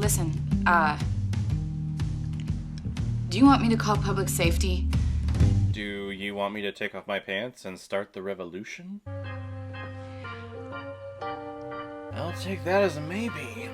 Listen, do you want me to call public safety? Do you want me to take off my pants and start the revolution? I'll take that as a maybe.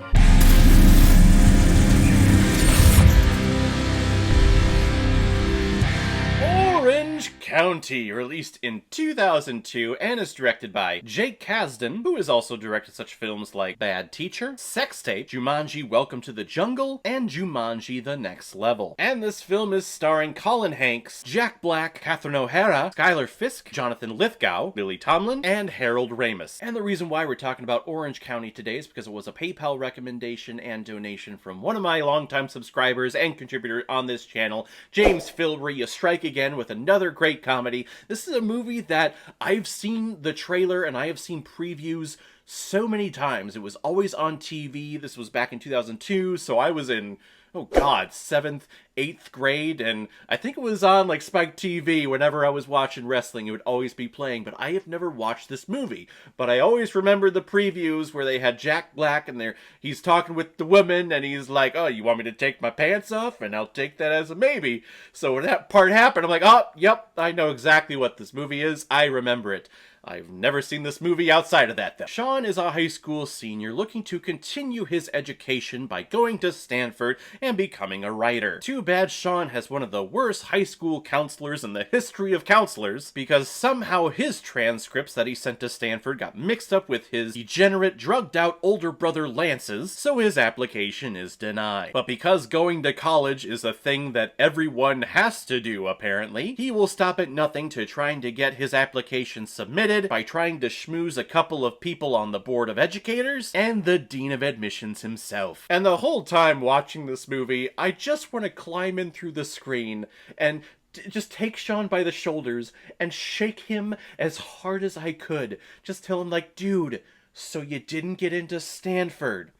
Orange County, released in 2002 and is directed by Jake Kasdan, who has also directed such films like Bad Teacher, Sex Tape, Jumanji Welcome to the Jungle, and Jumanji The Next Level. And this film is starring Colin Hanks, Jack Black, Catherine O'Hara, Skylar Fisk, Jonathan Lithgow, Lily Tomlin, and Harold Ramis. And the reason why we're talking about Orange County today is because it was a PayPal recommendation and donation from one of my longtime subscribers and contributor on this channel, James Filbury. You strike again with another great comedy. This is a movie that I've seen the trailer and I have seen previews so many times. It was always on TV. This was back in 2002, so I was in, oh god, 7th, 8th grade, and I think it was on like Spike TV. Whenever I was watching wrestling, it would always be playing, but I have never watched this movie. But I always remember the previews where they had Jack Black and he's talking with the woman and he's like, oh, you want me to take my pants off? And I'll take that as a maybe. So when that part happened, I'm like, oh, yep, I know exactly what this movie is. I remember it. I've never seen this movie outside of that, though. Sean is a high school senior looking to continue his education by going to Stanford and becoming a writer. Too bad Sean has one of the worst high school counselors in the history of counselors, because somehow his transcripts that he sent to Stanford got mixed up with his degenerate, drugged-out older brother Lance's, so his application is denied. But because going to college is a thing that everyone has to do, apparently, he will stop at nothing to trying to get his application submitted by trying to schmooze a couple of people on the board of educators and the dean of admissions himself. And the whole time watching this movie, I just want to climb in through the screen and just take Sean by the shoulders and shake him as hard as I could. Just tell him like, dude, so you didn't get into Stanford.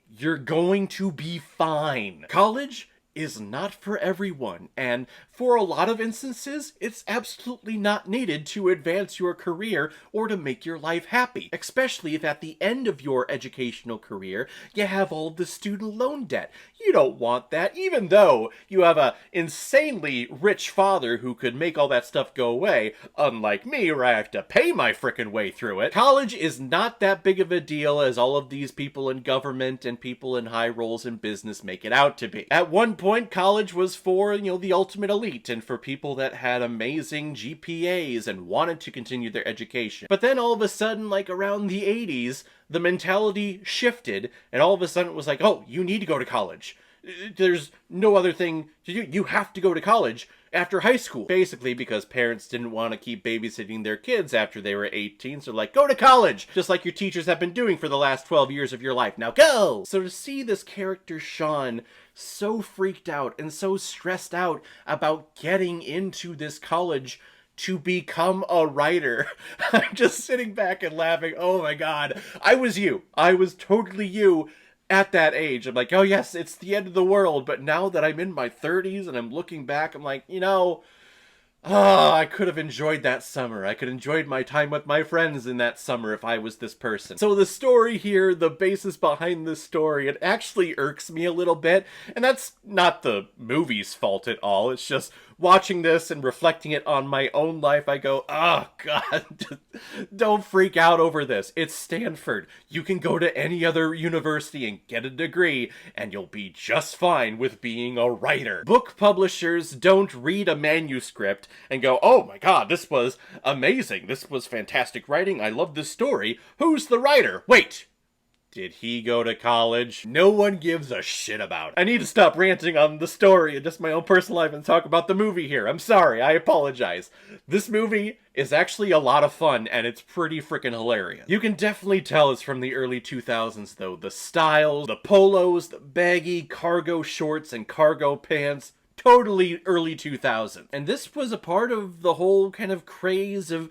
You're going to be fine. College is not for everyone, and for a lot of instances, it's absolutely not needed to advance your career or to make your life happy, especially if at the end of your educational career, you have all the student loan debt. You don't want that, even though you have a insanely rich father who could make all that stuff go away, unlike me, where I have to pay my frickin' way through it. College is not that big of a deal as all of these people in government and people in high roles in business make it out to be. At one point, college was for, the ultimate elite and for people that had amazing GPAs and wanted to continue their education. But then all of a sudden, like around the 80s, the mentality shifted and all of a sudden it was like, oh, you need to go to college. There's no other thing to do. You have to go to college after high school. Basically because parents didn't want to keep babysitting their kids after they were 18, so like, go to college! Just like your teachers have been doing for the last 12 years of your life. Now go! So to see this character, Sean, so freaked out and so stressed out about getting into this college to become a writer, I'm just sitting back and laughing. Oh my god, I was you. I was totally you. At that age, I'm like, oh yes, it's the end of the world, but now that I'm in my 30s and I'm looking back, I'm like, I could have enjoyed that summer. I could have enjoyed my time with my friends in that summer if I was this person. So the story here, the basis behind this story, it actually irks me a little bit, and that's not the movie's fault at all. It's just watching this and reflecting it on my own life, I go, oh god, don't freak out over this. It's Stanford. You can go to any other university and get a degree, and you'll be just fine with being a writer. Book publishers don't read a manuscript and go, oh my god, this was amazing. This was fantastic writing. I love this story. Who's the writer? Wait. Did he go to college? No one gives a shit about it. I need to stop ranting on the story and just my own personal life and talk about the movie here. I'm sorry, I apologize. This movie is actually a lot of fun and it's pretty freaking hilarious. You can definitely tell it's from the early 2000s though. The styles, the polos, the baggy cargo shorts and cargo pants. Totally early 2000s. And this was a part of the whole kind of craze of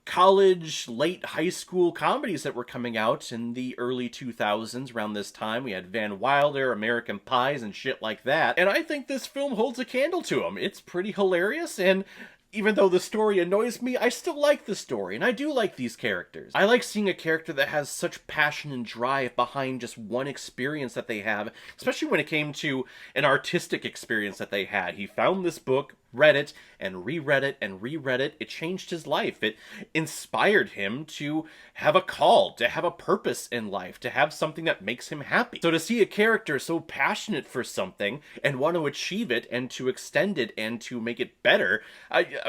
college, late high school comedies that were coming out in the early 2000s. Around this time, we had Van Wilder, American Pies, and shit like that. And I think this film holds a candle to them. It's pretty hilarious, and even though the story annoys me, I still like the story, and I do like these characters. I like seeing a character that has such passion and drive behind just one experience that they have, especially when it came to an artistic experience that they had. He found this book, read it, and reread it, and reread it. It changed his life. It inspired him to have a call, to have a purpose in life, to have something that makes him happy. So to see a character so passionate for something, and want to achieve it, and to extend it, and to make it better,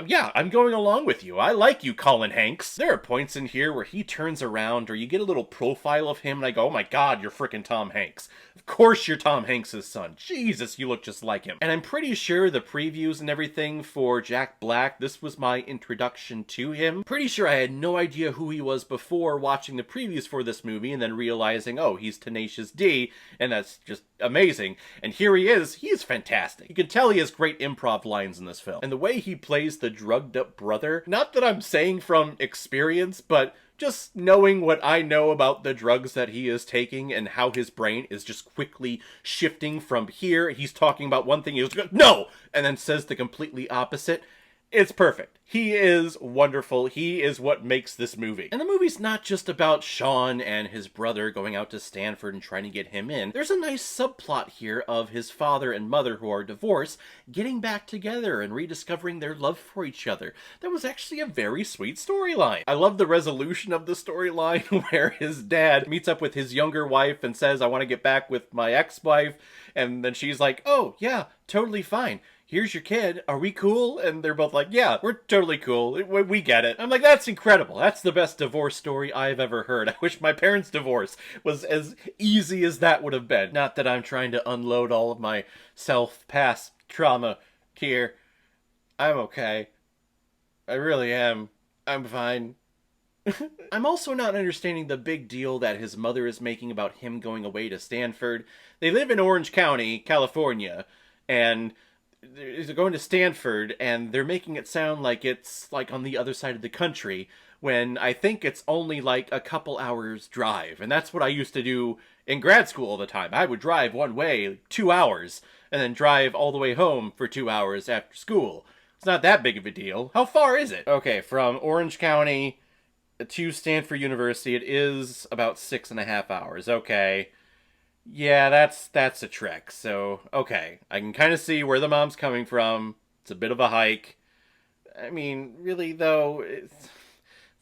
yeah, I'm going along with you. I like you, Colin Hanks. There are points in here where he turns around, or you get a little profile of him, and I go, oh my god, you're frickin' Tom Hanks. Of course you're Tom Hanks' son. Jesus, you look just like him. And I'm pretty sure the previews and everything for Jack Black, this was my introduction to him. Pretty sure I had no idea who he was before watching the previews for this movie, and then realizing, oh, he's Tenacious D, and that's just amazing. And here he is fantastic. You can tell he has great improv lines in this film. And the way he plays the drugged up brother, not that I'm saying from experience, but just knowing what I know about the drugs that he is taking and how his brain is just quickly shifting from here. He's talking about one thing, he goes, no! And then says the completely opposite. It's perfect. He is wonderful. He is what makes this movie. And the movie's not just about Sean and his brother going out to Stanford and trying to get him in. There's a nice subplot here of his father and mother, who are divorced, getting back together and rediscovering their love for each other. That was actually a very sweet storyline. I love the resolution of the storyline where his dad meets up with his younger wife and says, I want to get back with my ex-wife. And then she's like, oh, yeah, totally fine. Here's your kid, are we cool? And they're both like, yeah, we're totally cool, we get it. I'm like, that's incredible. That's the best divorce story I've ever heard. I wish my parents' divorce was as easy as that would have been. Not that I'm trying to unload all of my self-past trauma here. I'm okay. I really am. I'm fine. I'm also not understanding the big deal that his mother is making about him going away to Stanford. They live in Orange County, California, and they're going to Stanford, and they're making it sound like it's like on the other side of the country, when I think it's only like a couple hours drive. And that's what I used to do in grad school all the time. I would drive one way 2 hours, and then drive all the way home for 2 hours after school. It's not that big of a deal. How far is it? Okay, from Orange County to Stanford University, it is about 6.5 hours. Okay. Yeah, that's a trek, so, okay. I can kind of see where the mom's coming from. It's a bit of a hike. I mean, really, though, it's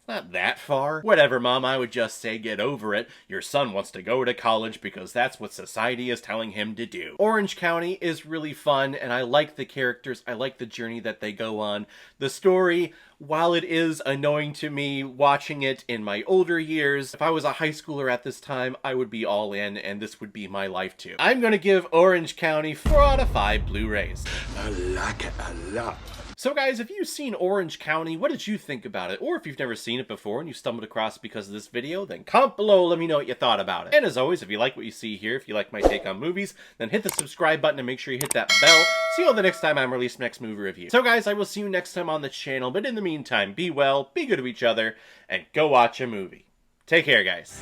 not that far. Whatever, Mom, I would just say get over it. Your son wants to go to college because that's what society is telling him to do. Orange County is really fun, and I like the characters. I like the journey that they go on. The story, while it is annoying to me watching it in my older years, if I was a high schooler at this time, I would be all in, and this would be my life too. I'm gonna give Orange County 4 out of 5 Blu-rays. I like it a lot. So guys, if you've seen Orange County, what did you think about it? Or if you've never seen it before and you stumbled across it because of this video, then comment below, let me know what you thought about it. And as always, if you like what you see here, if you like my take on movies, then hit the subscribe button and make sure you hit that bell. See you all the next time I'm released next movie review. So guys, I will see you next time on the channel, but in the meantime, be well, be good to each other, and go watch a movie. Take care, guys.